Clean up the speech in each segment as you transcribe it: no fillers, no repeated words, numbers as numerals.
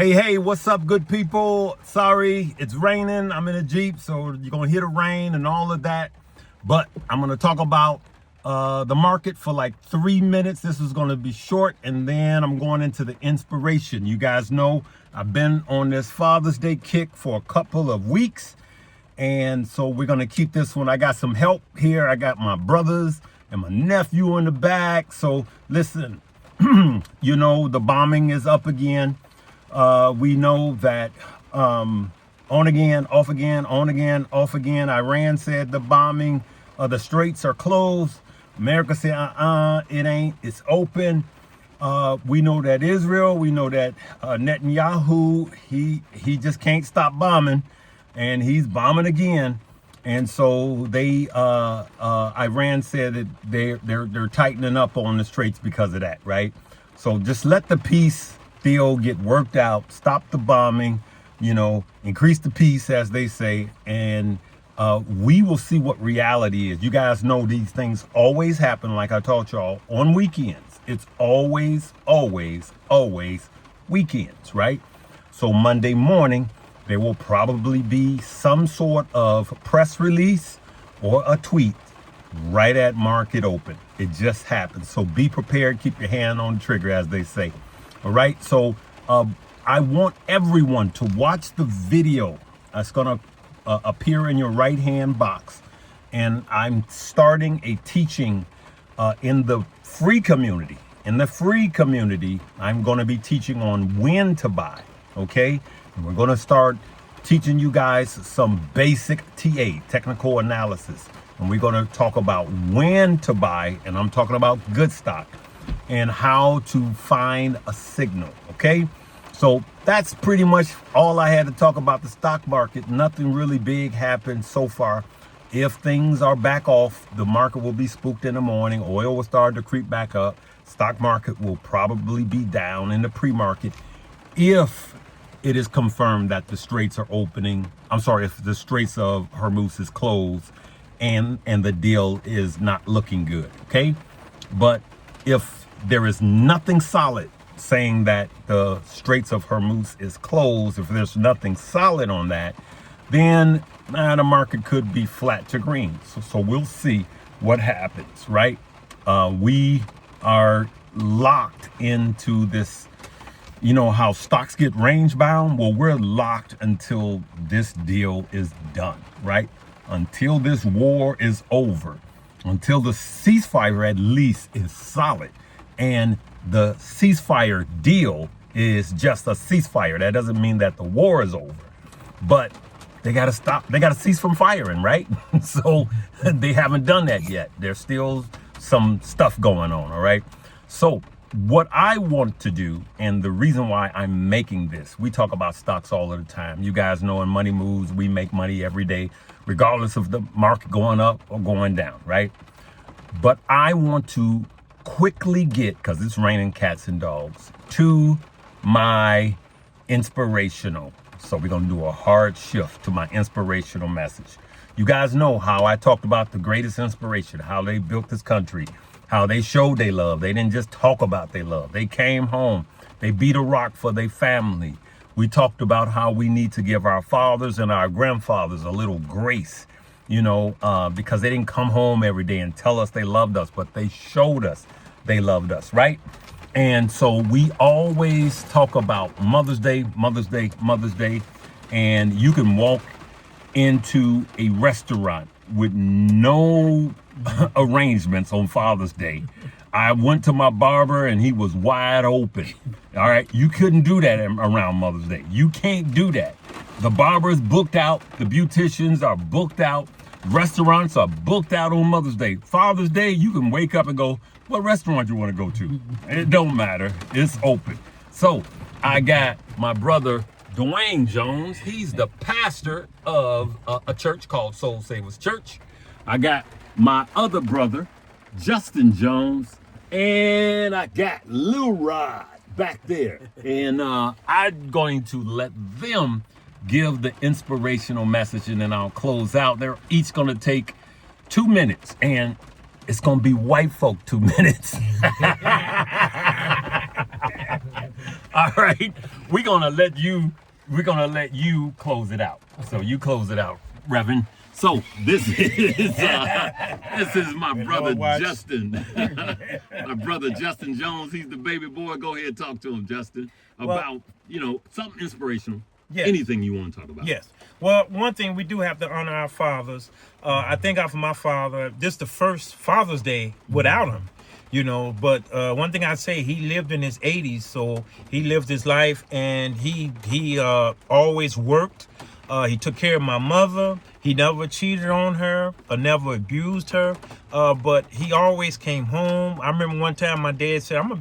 Hey, what's up, good people? Sorry, it's raining. I'm in a Jeep, so you're going to hear the rain and all of that. But I'm going to talk about the market for like 3 minutes. This is going to be short, and then I'm going into the inspiration. You guys know I've been on this Father's Day kick for a couple of weeks, and so we're going to keep this one. I got some help here. I got my brothers and my nephew in the back. So listen, you know, the bombing is up again. We know that on again, off again, on again, off again. Iran said the bombing of the straits are closed. America said, it ain't, it's open. We know that Israel, we know that Netanyahu, he just can't stop bombing, and he's bombing again. And so they, Iran said that they're tightening up on the straits because of that, right? So just let the peace deal get worked out, stop the bombing, you know, increase the peace, as they say, and we will see what reality is. You guys know these things always happen, like I taught y'all, on weekends. It's always weekends, right? So Monday morning, there will probably be some sort of press release or a tweet right at market open. It just happens. So be prepared, keep your hand on the trigger, as they say. All right, so I want everyone to watch the video. It's gonna appear in your right-hand box. And I'm starting a teaching in the free community. In the free community, I'm gonna be teaching on when to buy, okay? And we're gonna start teaching you guys some basic TA, technical analysis. And we're gonna talk about when to buy, and I'm talking about good stock, and how to find a signal, okay? So that's pretty much all I had to talk about the stock market. Nothing really big happened so far. If things are back off, the market will be spooked in the morning. Oil will start to creep back up. Stock market will probably be down in the pre-market if it is confirmed that the straits are opening. I'm sorry, if the Straits of Hormuz is closed and the deal is not looking good, okay? But if there is nothing solid saying that the Straits of Hormuz is closed, if there's nothing solid on that, then the market could be flat to green. So we'll see what happens, right? We are locked into this, you know how stocks get range bound? Well, we're locked until this deal is done, right? Until this war is over, until the ceasefire at least is solid. And the ceasefire deal is just a ceasefire. That doesn't mean that the war is over, but they got to stop. They got to cease from firing, right? So they haven't done that yet. There's still some stuff going on, all right? So what I want to do, and the reason why I'm making this, we talk about stocks all of the time. You guys know in Money Moves, we make money every day, regardless of the market going up or going down, right? But I want to quickly get, because it's raining cats and dogs, to my inspirational. So we're going to do a hard shift to my inspirational message. You guys know how I talked about the greatest inspiration, how they built this country, how they showed they love. They didn't just talk about they love. They came home. They beat a rock for their family. We talked about how we need to give our fathers and our grandfathers a little grace, you know, because they didn't come home every day and tell us they loved us, but they showed us they loved us, right? And so we always talk about Mother's Day, Mother's Day, Mother's Day, and you can walk into a restaurant with no arrangements on Father's Day. I went to my barber and he was wide open. All right, you couldn't do that around Mother's Day. You can't do that. The barber's booked out, the beauticians are booked out, restaurants are booked out on Mother's Day. Father's Day, you can wake up and go, what restaurant you want to go to? It don't matter, it's open. So I got my brother Dwayne Jones. He's the pastor of a church called Soul Savers Church. I got my other brother Justin Jones, and I got Lil Rod back there. And I'm going to let them give the inspirational message, and then I'll close out. They're each going to take 2 minutes, and it's going to be white folk 2 minutes. All right. we're gonna let you close it out. So you close it out, Reverend. So this is my brother Justin. My brother Justin Jones. He's the baby boy. Go ahead, talk to him, Justin, about something inspirational. Yes. Anything you want to talk about. Yes. Well, one thing we do have to honor our fathers. I thank God for my father. This is the first Father's Day without him. But one thing I say, he lived in his 80s, so he lived his life, and he always worked. He took care of my mother. He never cheated on her or never abused her, but he always came home. I remember one time my dad said, I'm gonna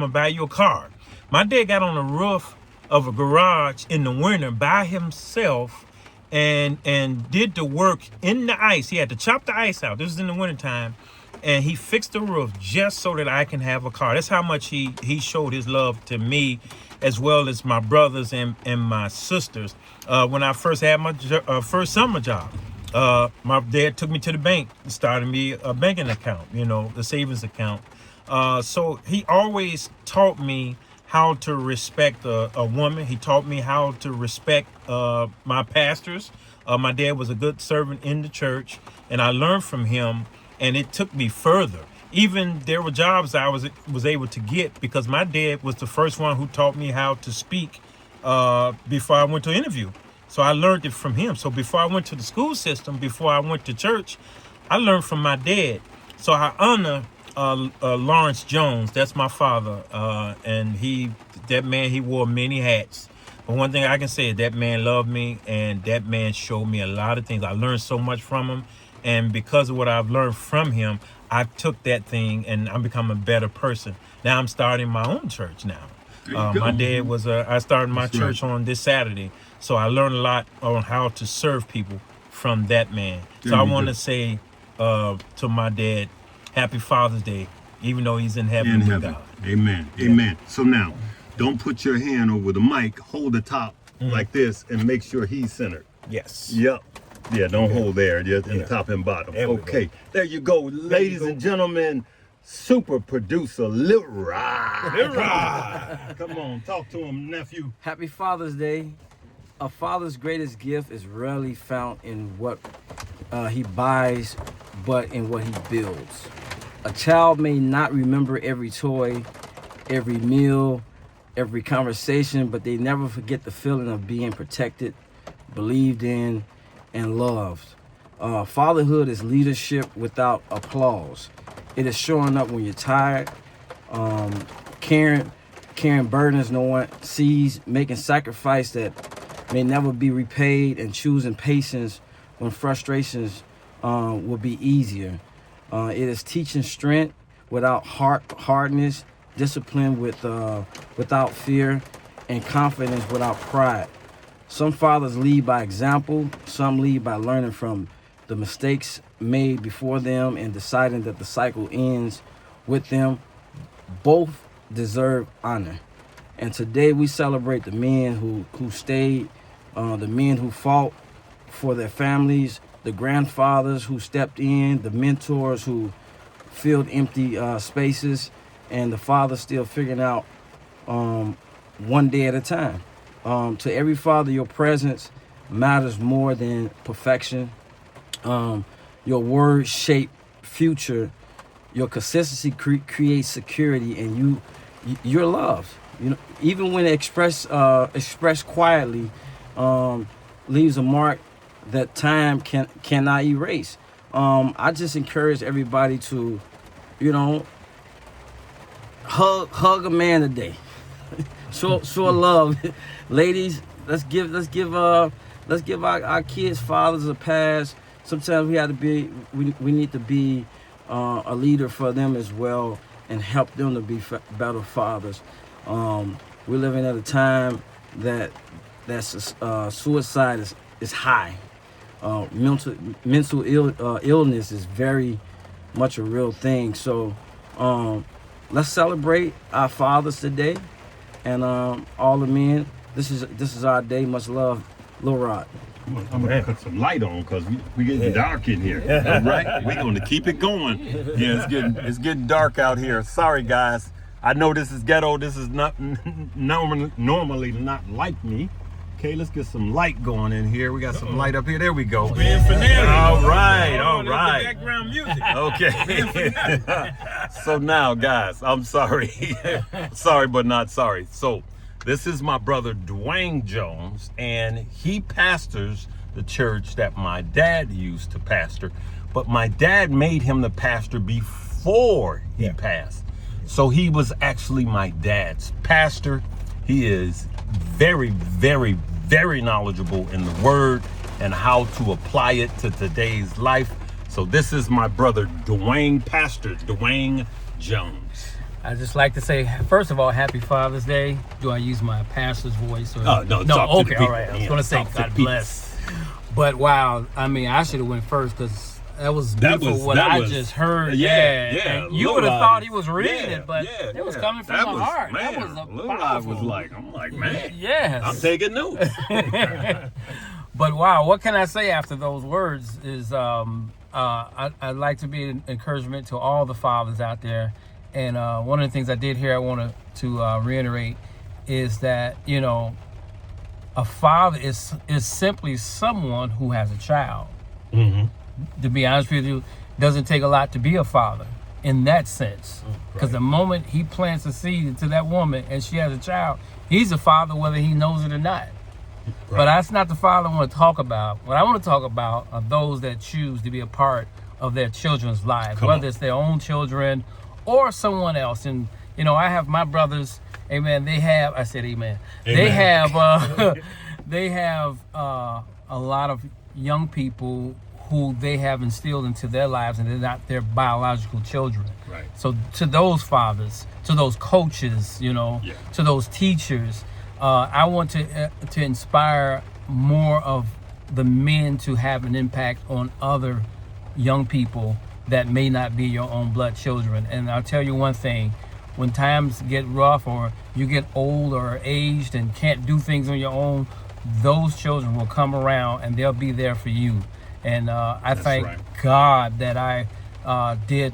buy you a car. My dad got on the roof of a garage in the winter by himself and did the work in the ice. He had to chop the ice out. This was in the wintertime. And he fixed the roof just so that I can have a car. That's how much he showed his love to me, as well as my brothers and my sisters. When I first had my first summer job, my dad took me to the bank and started me a banking account, the savings account. So he always taught me how to respect a woman. He taught me how to respect my pastors. My dad was a good servant in the church, and I learned from him. And it took me further. Even there were jobs I was able to get because my dad was the first one who taught me how to speak before I went to interview. So I learned it from him. So before I went to the school system, before I went to church, I learned from my dad. So I honor Lawrence Jones. That's my father. And that man, he wore many hats. But one thing I can say is that man loved me, and that man showed me a lot of things. I learned so much from him. And because of what I've learned from him, I took that thing and I'm becoming a better person. Now I'm starting my own church now. My dad was I started my church on this Saturday. So I learned a lot on how to serve people from that man. So I want to say to my dad, Happy Father's Day, even though he's in heaven with God. Amen. Yeah. Amen. So now, don't put your hand over the mic, hold the top like this and make sure he's centered. Yes. Yep. Yeah, don't hold there, just in the top and bottom. Okay, there you go, ladies and gentlemen. Super producer Lil Rod. Come on, talk to him, nephew. Happy Father's Day. A father's greatest gift is rarely found in what he buys, but in what he builds. A child may not remember every toy, every meal, every conversation, but they never forget the feeling of being protected, believed in, and loved. Fatherhood is leadership without applause. It is showing up when you're tired, carrying burdens no one sees, making sacrifice that may never be repaid, and choosing patience when frustrations will be easier. It is teaching strength without hardness, discipline without fear, and confidence without pride. Some fathers lead by example, some lead by learning from the mistakes made before them and deciding that the cycle ends with them. Both deserve honor. And today we celebrate the men who stayed, the men who fought for their families, the grandfathers who stepped in, the mentors who filled empty spaces, and the fathers still figuring out one day at a time. To every father, your presence matters more than perfection. Your words shape future. Your consistency creates security, and you're loved. Even when expressed quietly, leaves a mark that time cannot erase. I just encourage everybody to, hug a man today. Show love. Ladies, let's give our kids' fathers a pass. Sometimes we need to be a leader for them as well and help them to be better fathers. We're living at a time that suicide is high. Mental illness is very much a real thing. So let's celebrate our fathers today, and all the men. This is our day. Much love, Lil Rod. I'm gonna put some light on because we getting dark in here. All right, we're gonna keep it going. Yeah, it's getting dark out here. Sorry guys, I know this is ghetto. This is not normally not like me. Okay, let's get some light going in here. We got some light up here. There we go. Grand finale. All right, Oh, all that's right. the background music. Okay. So now, guys, I'm sorry. Sorry, but not sorry. So this is my brother Dwayne Jones, and he pastors the church that my dad used to pastor. But my dad made him the pastor before he passed. So he was actually my dad's pastor. He is very, very, very knowledgeable in the word and how to apply it to today's life. So this is my brother Pastor Dwayne Jones. I just like to say, first of all, Happy Father's Day. Do I use my pastor's voice? Or... No, talk to the all right. I was going to say, talk to God the bless. But wow, I mean, I should have went first because that was beautiful I just heard. Yeah. And you would have thought he was reading it, but it was coming from that the was, heart. Man, that was a Lil I was like, man, yes. I'm taking notes. But wow, what can I say after those words is I'd like to be an encouragement to all the fathers out there. And one of the things I did here I want to reiterate is that, you know, a father is simply someone who has a child. Mm-hmm. To be honest with you, doesn't take a lot to be a father in that sense. Because the moment he plants a seed into that woman and she has a child, he's a father whether he knows it or not. But that's not the father I want to talk about. What I want to talk about are those that choose to be a part of their children's lives, whether it's their own children or someone else. And, you know, I have my brothers, amen, they have, I said amen. They have, they have a lot of young people who they have instilled into their lives, and they're not their biological children. Right. So to those fathers, to those coaches, you know, to those teachers, I want to inspire more of the men to have an impact on other young people that may not be your own blood children. And I'll tell you one thing, when times get rough or you get old or aged and can't do things on your own, those children will come around and they'll be there for you. And I thank God that I did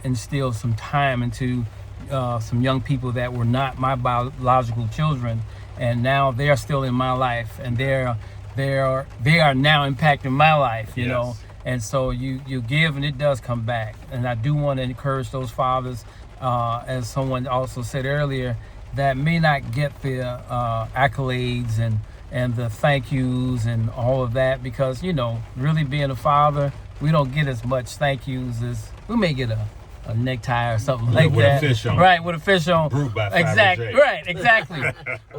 instill some time into some young people that were not my biological children, and now they are still in my life, and they are now impacting my life, you know. And so you give and it does come back. And I do want to encourage those fathers, as someone also said earlier, that may not get the accolades and the thank yous and all of that, because, you know, really being a father, we don't get as much thank yous as we may get a necktie or something like with that. A fish on. Right, with a fish on. Brewed by Exactly. Right, exactly.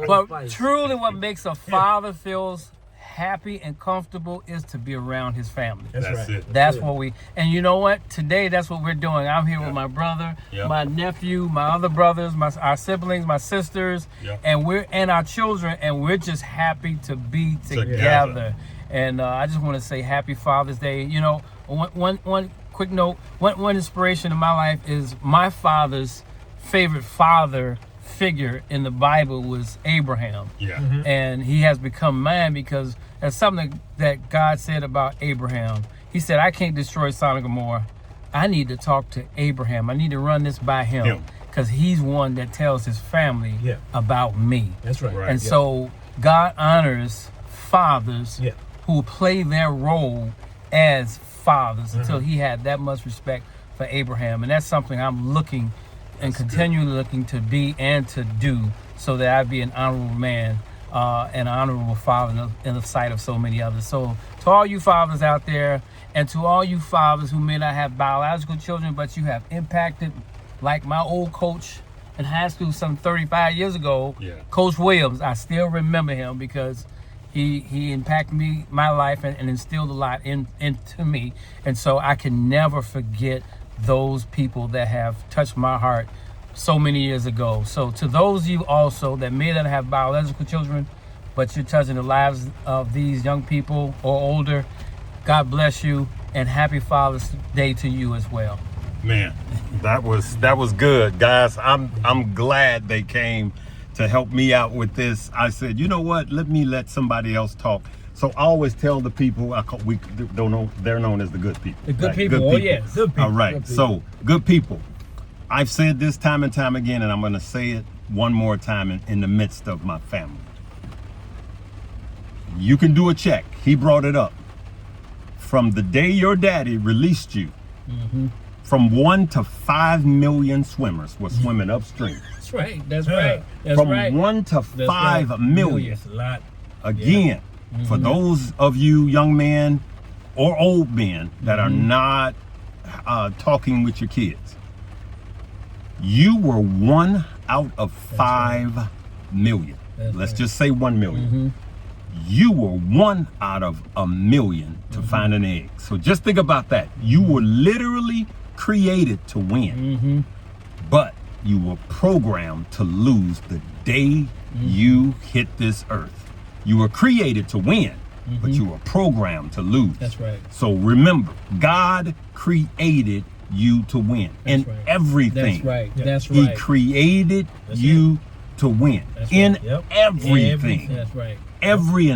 But Spice. truly what makes a father feels happy and comfortable is to be around his family. That's it. That's what and you know what? Today, that's what we're doing. I'm here with my brother, my nephew, my other brothers, our siblings, my sisters, and our children, and we're just happy to be together. And I just want to say Happy Father's Day. You know, one quick note, one inspiration in my life is my father's favorite father figure in the Bible was Abraham. And he has become mine because there's something that God said about Abraham. He said, I can't destroy Sodom and Gomorrah. I need to talk to Abraham. I need to run this by him because he's one that tells his family about me. That's right. And so God honors fathers who play their role as fathers until he had that much respect for Abraham. And that's something I'm looking and continually looking to be and to do, so that I be an honorable man and an honorable father in the sight of so many others. So to all you fathers out there, and to all you fathers who may not have biological children, but you have impacted, like my old coach in high school some 35 years ago, Coach Williams, I still remember him because he impacted my life and instilled a lot into me. And so I can never forget those people that have touched my heart so many years ago. So to those of you also that may not have biological children, but you're touching the lives of these young people or older, God bless you, and Happy Father's Day to you as well. Man, that was good, guys. I'm glad they came to help me out with this. I said, you know what? Let somebody else talk. So I always tell the people, we don't know, they're known as the good people. The good people. Oh yes, good people. All right. So good people. I've said this time and time again, and I'm going to say it one more time in the midst of my family. You can do a check. He brought it up. From the day your daddy released you, from 1 to 5 million swimmers were swimming upstream. That's right. That's right. That's From right. 1 to 5 million. It's a lot. Again, for those of you young men or old men that are not talking with your kids, you were 1 out of 5 million. Let's just say 1 million. You were 1 out of a million to find an egg. So just think about that. You were literally created to win, but you were programmed to lose the day you hit this earth. You were created to win, but you were programmed to lose. That's right. So remember, God created you to win in right. everything. That's right. That's He right. created you to win That's in right. Yep. everything. That's right. Every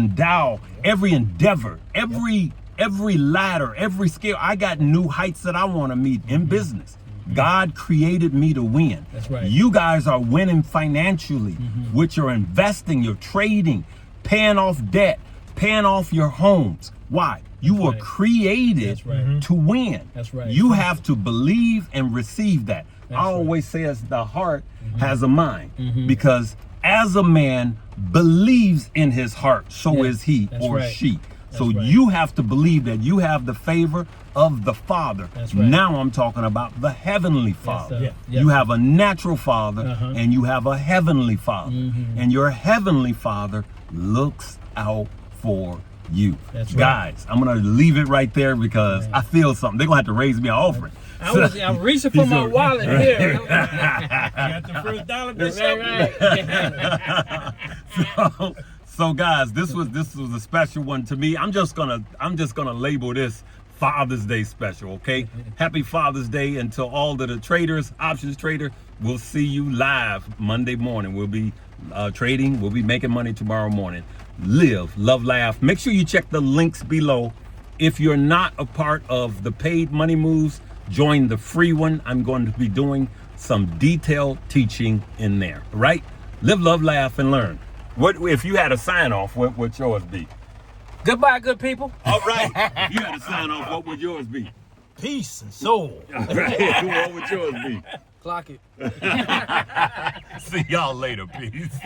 every endeavor, every ladder, every skill. I got new heights that I want to meet in business. God created me to win. That's right. You guys are winning financially, which you're investing, you're trading, paying off debt, paying off your homes. Why? You were right. created That's right. to win. That's right. You have to believe and receive that. That's I right. always say as the heart has a mind, because as a man believes in his heart, so Yeah, is he that's or right. she. So right. you have to believe that you have the favor of the Father. That's right. Now I'm talking about the Heavenly Father. sir. Yeah. Yes, You sir. have a natural Father Uh-huh. and you have a Heavenly Father. And your Heavenly Father looks out for you. That's right. Guys, I'm going to leave it right there because I feel something. They're going to have to raise me an offering. I'm reaching for my wallet here. Got the first dollar. So guys, this was a special one to me. I'm just gonna label this Father's Day special, okay? Happy Father's Day until all of the traders, options trader. We'll see you live Monday morning. We'll be trading. We'll be making money tomorrow morning. Live, love, laugh. Make sure you check the links below. If you're not a part of the paid money moves, join the free one. I'm going to be doing some detailed teaching in there, right? Live, love, laugh, and learn. What if you had a sign off? What would yours be? Goodbye, good people. All right. If you had a sign off, what would yours be? Peace and soul. All right. What would yours be? Clock it. See y'all later. Peace.